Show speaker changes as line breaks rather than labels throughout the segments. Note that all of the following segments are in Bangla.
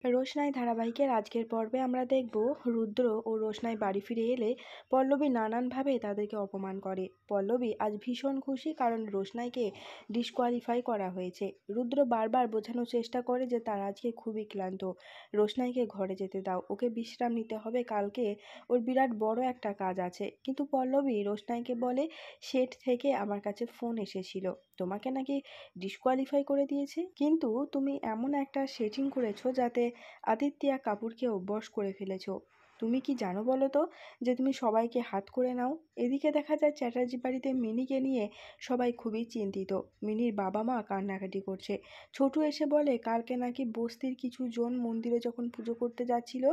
রোশনাই ধারাবাহিকের আজকের পর্বে আমরা দেখব রুদ্র ও রোশনাই বাড়ি ফিরে এলে পল্লবী নানানভাবে তাদেরকে অপমান করে। পল্লবী আজ ভীষণ খুশি কারণ রোশনাইকে ডিসকোয়ালিফাই করা হয়েছে। রুদ্র বারবার বোঝানোর চেষ্টা করে যে তার আজকে খুবই ক্লান্ত, রোশনাইকে ঘরে যেতে দাও, ওকে বিশ্রাম নিতে হবে, কালকে ওর বিরাট বড় একটা কাজ আছে। কিন্তু পল্লবী রোশনাইকে বলে সেট থেকে আমার কাছে ফোন এসেছিল, তোমাকে নাকি ডিসকোয়ালিফাই করে দিয়েছে, কিন্তু তুমি এমন একটা সেটিং করেছো যাতে আদিত্যা কাপুরকেও বশ করে ফেলেছো। তুমি কি জানো বলো তো যে তুমি সবাইকে হাত করে নাও। এদিকে দেখা যায় চ্যাটার্জি বাড়িতে মিনিকে নিয়ে সবাই খুবই চিন্তিত। মিনির বাবা মা কান্নাকাটি করছে। ছোটু এসে বলে কালকে নাকি বস্তির কিছু জন মন্দিরে যখন পুজো করতে যাচ্ছিল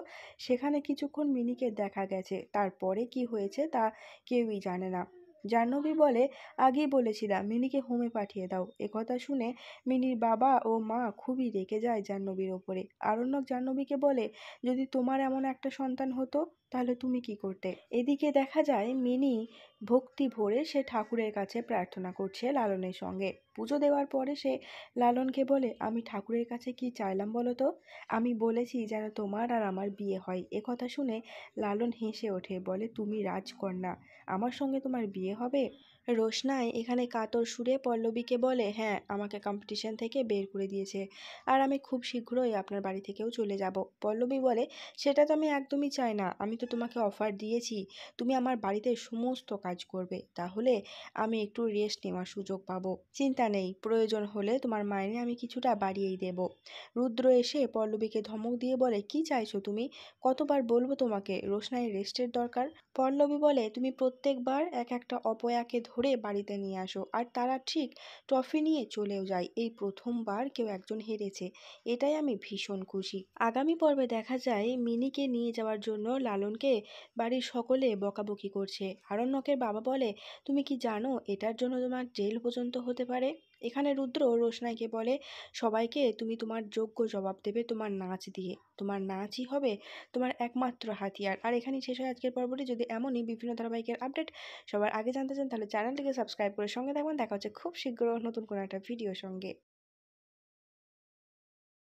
সেখানে কিছুক্ষণ মিনিকে দেখা গেছে, তারপরে কি হয়েছে তা কেউই জানে না। জাহ্নবী বলে আগেই বলেছিলাম মিনিকে হোমে পাঠিয়ে দাও। একথা শুনে মিনির বাবা ও মা খুবই রেগে যায় জাহ্নবীর ওপরে। আরণ্যক জাহ্নবীকে বলে যদি তোমার এমন একটা সন্তান হতো তাহলে তুমি কি করতে। এদিকে দেখা যায় মিনি ভক্তি ভরে সে ঠাকুরের কাছে প্রার্থনা করছে লালনের সঙ্গে। পুজো দেওয়ার পরে সে লালনকে বলে আমি ঠাকুরের কাছে কি চাইলাম বলো তো, আমি বলেছি যেন তোমার আর আমার বিয়ে হয়। একথা শুনে লালন হেসে ওঠে, বলে তুমি রাজকন্যা, আমার সঙ্গে তোমার বিয়ে হবে। রোশনাই এখানে কাতর সুরে পল্লবীকে বলে হ্যাঁ, আমাকে কম্পিটিশন থেকে বের করে দিয়েছে আর আমি খুব শীঘ্রই আপনার বাড়ি থেকেও চলে যাব। পল্লবী বলে সেটা তো আমি একদমই চাই না, আমি তো তোমাকে অফার দিয়েছি তুমি আমার বাড়িতে সমস্ত কাজ করবে, তাহলে আমি একটু রেস্ট নেওয়ার সুযোগ পাবো। চিন্তা নেই, প্রয়োজন হলে তোমার মাইনে আমি কিছুটা বাড়িয়েই দেব। রুদ্র এসে পল্লবীকে ধমক দিয়ে বলে কি চাইছো তুমি, কতবার বলবো তোমাকে রোশনাইয়ের রেস্টের দরকার। পল্লবী বলে তুমি প্রত্যেকবার এক একটা অপয়াকে ধরে বাড়িতে নিয়ে আসো আর তারা ঠিক ট্রফি নিয়ে চলেও যায়, এই প্রথমবার কেউ একজন হেরেছে, এটাই আমি ভীষণ খুশি। আগামী পর্বে দেখা যায় মিনিকে নিয়ে যাওয়ার জন্য লালনকে বাড়ির সকলে বকাবকি করছে। আরণ্যকের বাবা বলে তুমি কি জানো এটার জন্য তোমার জেল পর্যন্ত হতে পারে। এখানে রুদ্র রোশনাইকে বলে সবাইকে তুমি তোমার যোগ্য জবাব দেবে তোমার নাচ দিয়ে, তোমার নাচই হবে তোমার একমাত্র হাতিয়ার। আর এখানেই শেষ হয় আজকের পর্বটি। যদি এমনই বিভিন্ন ধারাবাহিকের আপডেট সবার আগে জানতে চান তাহলে চ্যানেলটিকে সাবস্ক্রাইব করে সঙ্গে থাকবেন। দেখা হচ্ছে খুব শীঘ্র নতুন কোনো একটা ভিডিওর সঙ্গে।